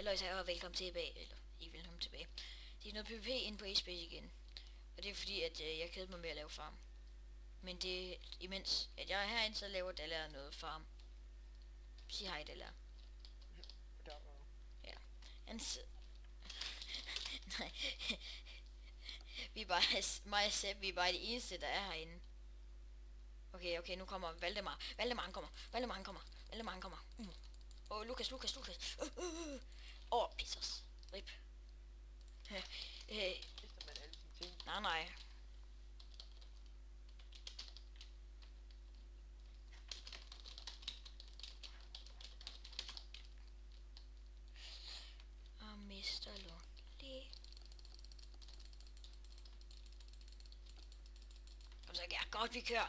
halløj, og velkommen tilbage, eller ikke velkommen tilbage. Det er noget PvP inde på Espace igen. Og det er fordi, at jeg kedede mig med at lave farm. Men det imens, at jeg er herinde, så laver Dalla noget farm. Sig hej, Dalla. Ja. Nej. Vi er bare, mig og Sepp, vi er bare de eneste, der er herinde. Okay, nu kommer Valdemar. Valdemar han kommer. Lukas. Pissos. Rip. Nej. Og Mr. Lonely. Kom så, ja, godt, vi kører.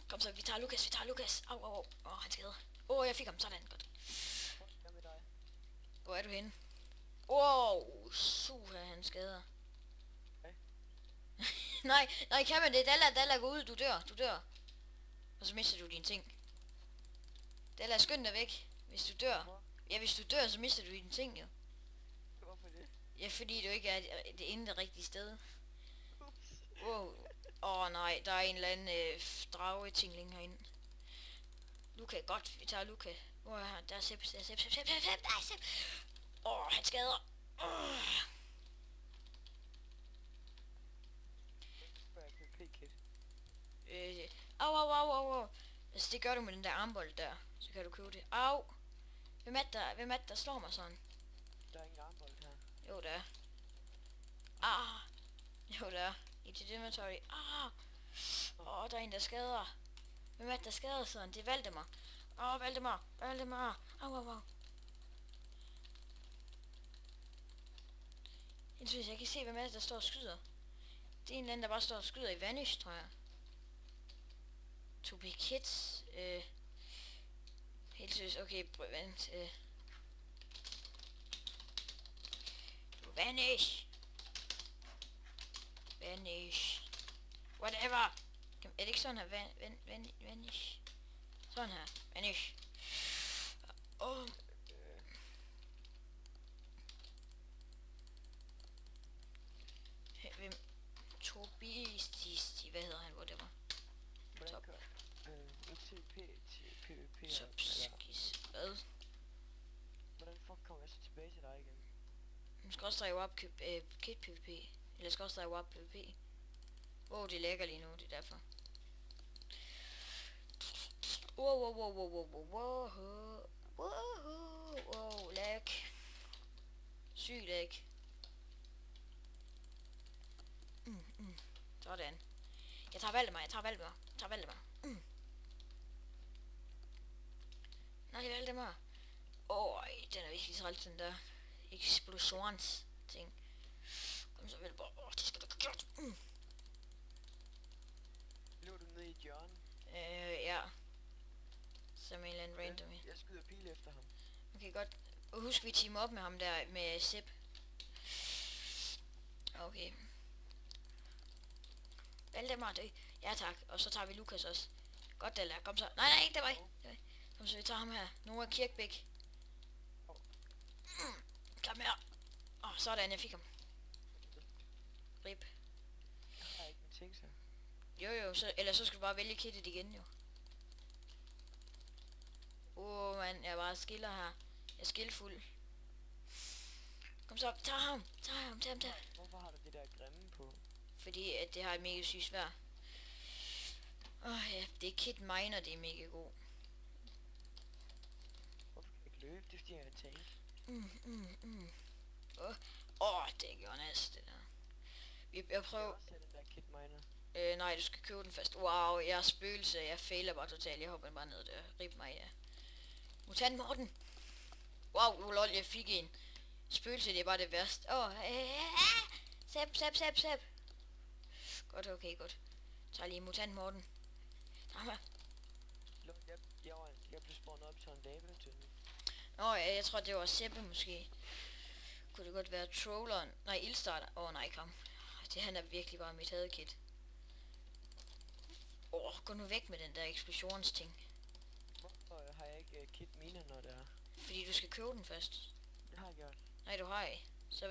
Kom så, vi tager Lukas. Au. Han skader. Jeg fik ham, sådan, godt. Hvor er du henne? Suha, han skader. Nej, kan man det? Dalla, gå ud, du dør. Og så mister du dine ting. Dalla, skynd dig væk, hvis du dør. Ja, hvis du dør, så mister du dine ting, jo. Hvorfor det? Ja, fordi du ikke er det ene det rigtige sted. Nej, der er en eller anden dragetingling herinde. Luka, godt, vi tager Luka. Hvor er han? Der er Sepp. Der er Sepp. Han skader. Au. Altså, det gør du med den der armbold der. Så kan du købe det. Au. Hvem er det, der slår mig sådan? Der er ingen armbold her. Jo, der er. Jo, der er. I dit inventory. Der er en, der skader. Hvem er det, der skader sådan? Det er Valdemar. Valdemar. Au. Jeg kan se, hvem er det, der står og skyder. Det er en eller anden, der bare står og skyder i Vanish, tror jeg. To be kids. Helt seriøst. Okay, vent. Vanish. Whatever. Er det ikke sådan her? Vanish. Sådan her. Vanish. Hvem? Tobias, hvad hedder han? Whatever. Top. UTP til PvP. Topskis. Hvad? Hvordan fuck kommer jeg så tilbage til dig igen? Nu skal også drive op kit PvP. Eller skal også drive op PvP. Det lægger lige nu, det er derfor. Lag. Syg lag. Sådan. Jeg tager Valdemar. Nej, Valdemar. Den er virkelig træls, den der eksplosions ting. Kom så Valdemar. Det skal du have gjort. Løber du ned i et hjørne? Ja. Som en eller anden random. Jeg skyder pil efter ham. Okay, godt. Og husk, vi teamer op med ham der, med Sepp. Okay. Valdemar, dø. Ja, tak. Og så tager vi Lukas også. Godt, Dalla. Kom så. Nej, ikke det var ikke. Kom så, vi tager ham her. Noah Kirkbæk. Kom her. Sådan, jeg fik ham. Rip. Jeg har ikke en ting, så. Jo, ellers så skal du bare vælge kittet igen, jo. Mand, jeg er bare skiller her. Jeg er skillfuld. Kom så, tag ham. Hvorfor har du det der grimme på? Fordi at det har et mega sygt svær. Ja, det er kit miner, det er mega god. Hvorfor kan jeg ikke løbe? Det er fordi jeg er en tank. Det gjorde næste det der. Jeg prøver. Skal den der kit miner? Nej, du skal købe den først. Wow, jeg er spøgelse. Jeg fejler bare totalt. Jeg hopper bare ned der. Rip mig, ja. Mutant Morten. Wow, lol, jeg fik en. Spøgelse, det er bare det værste. Sepp. Godt, okay, godt. Tag lige Mutant Morten. Jeg blev spawnet op til en lava-tønde. Jeg tror det var Seppe måske. Kunne det godt være Trolleren? Nej, Ildstarter. Nej, kom. Han er virkelig bare mit hadekit. Gå nu væk med den der eksplosionsting. Hvorfor har jeg ikke kit miner, når det er? Fordi du skal købe den først. Det har jeg gjort. Nej, du har ikke. Så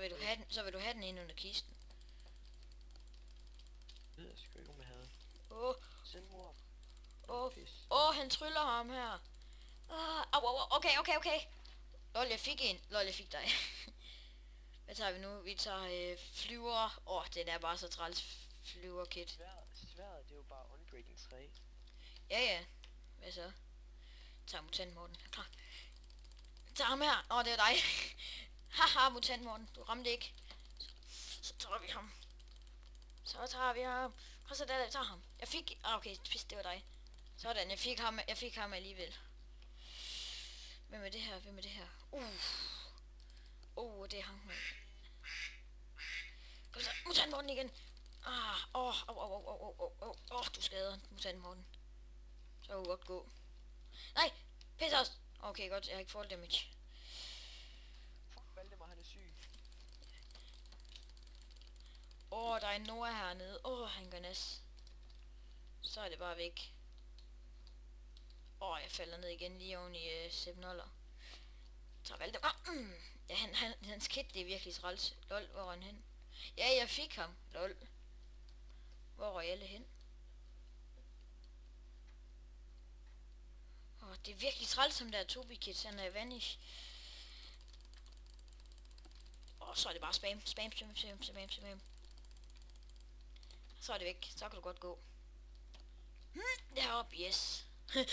vil du have den inde under kisten. Det ved jeg sgu ikke, om jeg havde. Åh, Selvmord. åh, Pis. han tryller ham her. Okay. Lol, jeg fik en. Lol, jeg fik dig. Hvad tager vi nu? Vi tager flyver. Den er bare så træls flyverkit. Sværet, det er jo bare ungrading 3. Ja. Hvad så? Tag mutant Morten. Klar. Tag ham her. Det er dig. Haha, mutant Morten. Du ramte ikke. Så tager vi ham. Og så der, tager ham. Jeg fik... okay, pis, det var dig. Sådan, jeg fik ham alligevel. Hvem er det her? Det er ham. Kom så, mutant Morten igen. Du skader mutant Morten. Så kan du godt gå. Nej, pis os. Okay, godt, jeg har ikke fået damage. Fuck, Valdemar, han er syg. Der er Noah hernede. Han gør næs. Så er det bare væk. Jeg falder ned igen lige oven i Sepp-Noller. Så valgte ja, hans kit, det er virkelig træls. Lol, hvor er han hen? Ja, jeg fik ham. Lol. Hvor røg alle hen? Det er virkelig træls, som der er Tobi-kit. Han er vanish. Så er det bare spam. Så er det væk. Så kan du godt gå. Deroppe, yes. Ja.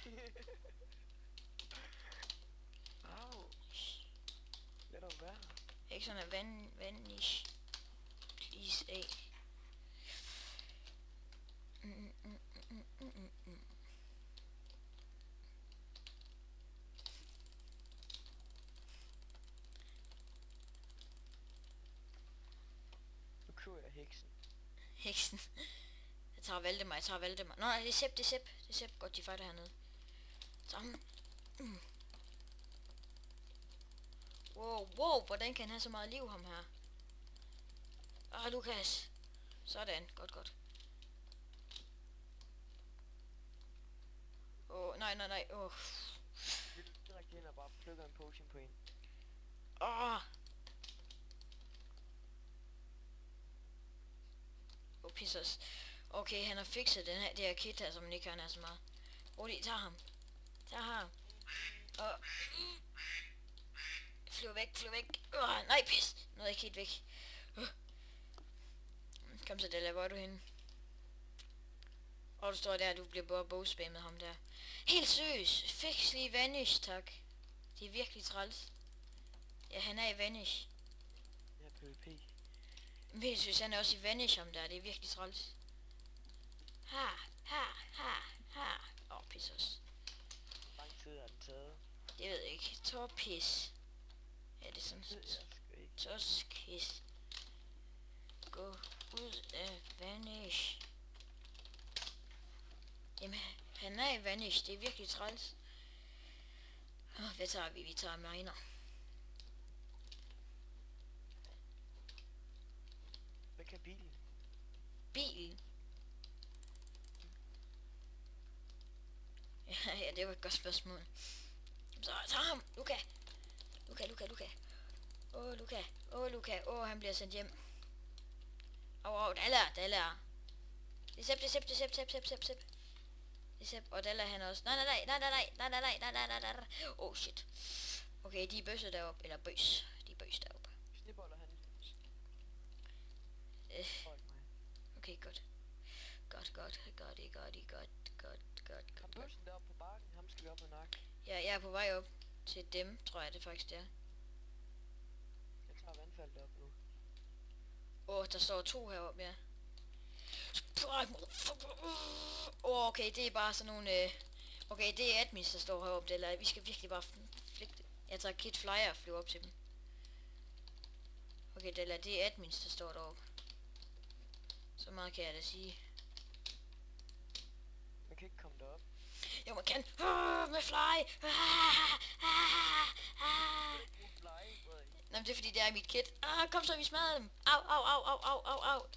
Den er... Au. Lad dog være. Ikke sådan en vanish. Please, A. Nu køber jeg Heksen. Jeg tager Valdemar. Nå, nej, det er Sepp. Godt, de fighter hernede. Sammen. Wow, hvordan kan han have så meget liv, ham her? Lukas. Sådan, godt. Nej. Vi løber direkte hen og bare plukker en potion på en. Pisses. Okay, han har fikset det her kit her, som ikke er så meget. Rolig, tag ham. Flyv væk. Nej, pis. Nu er jeg ikke helt væk. Kom så, Della, hvor er du henne? Du står der, du bliver bare bogspammet ham der. Helt seriøst. Fix lige vanish, tak. Det er virkelig træls. Ja, han er i vanish. Jeg er PvP. Men jeg synes, han er også i vanish ham der. Det er virkelig træls. Ha. Pis os. Hvor lang tid har den taget? Det ved jeg ikke. Torpis. Ja, det er sådan. Det ved jeg sgu ikke. Toskis. Gå ud af vanish. Jamen, han er i vanish. Det er virkelig træls. Hvad tager vi? Vi tager miner. Hvad kan bilen? Bilen? Ja, det var et godt spørgsmål. Så tag ham! Luka! Luka! Han bliver sendt hjem. Dalla! Det er Sepp. Det er Sepp, og Dalla han også. Nej. Shit. Okay, de er bøsser deroppe. Eller bøs. De er bøs deroppe. Snibboller han. Okay, godt. Godt. Kom bøssen deroppe på bakken. Ham skal vi op og nakke. Ja, jeg er på vej op til dem, tror jeg det faktisk er. Jeg tager vandfaldet op nu. Der står 2 heroppe, ja. Okay, det er bare sådan nogle... Okay, det er admins, der står heroppe, eller vi skal virkelig bare flikke. Jeg tager Kid Flyer og flyver op til dem. Okay, det er admins, der står deroppe. Så meget kan jeg da sige. Man kan ikke komme derop. Jo, man kan. Med fly. Nå, men det er fordi, det er mit kit. Kom så, vi smadrer dem. Au.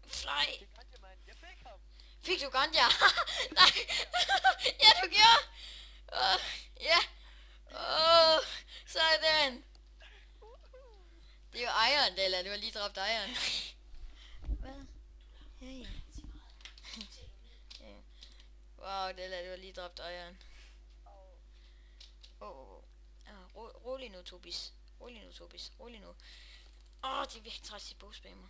Fly. Jeg fik ham. Fik du ganja? Nej. Ja, du gjorde. Ja. Sådan. Det er jo ejeren, eller du har lige dræbt ejeren. Hvad? Ja, ja. Ja. Wow, Della, du har lige dræbt ejeren. Rolig nu, Tobis. Rolig nu, Tobis. Rolig nu. Det er virkelig træt, de bogspammer.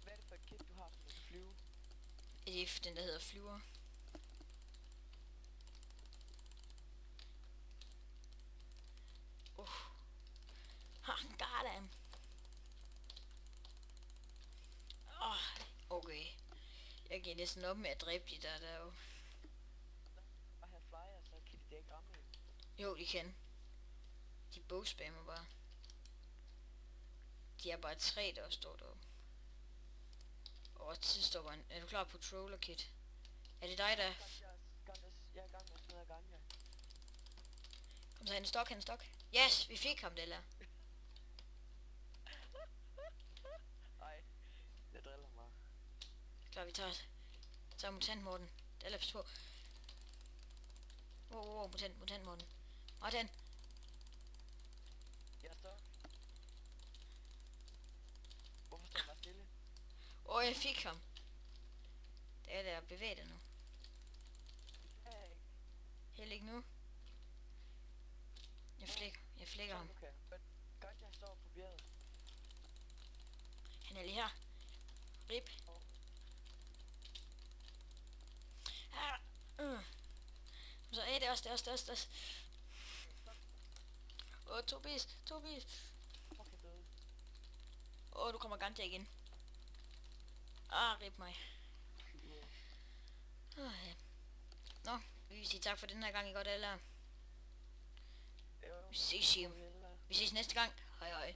Hvad er det for et kit, du har, som du kan flyve? Det er den, der hedder flyver. Got him. Okay. Jeg giver næsten op med at dræbe de der jo. Og have flyer, så kan de ikke ramme en. Jo, de kan. De bogspammer bare. De er bare 3, der står deroppe. Og så står bare er du klar på Troller Kit? Er det dig, der... Jeg er i gang med at smide ganja. Kom så, han er stok. Yes, vi fik ham, Della. Nej, jeg driller mig. Klar, vi tager mutant Morten. Della, pas på. Mutant Morten. Martin. Jeg er stok. Hvorfor står jeg bare stille? Jeg fik ham. Det er der bevæget nu. Hey. Helt ikke nu. Jeg flækker ham. Okay. Godt, jeg står på bjerget. Han er lige her. Rip. Så det er også. Tobias. Fuck, jeg døde. Du kommer ganja igen. Rip mig. Ja. Nå, vi vil sige tak for den her gang, I godt alle. Vi ses næste gang. Hej hej.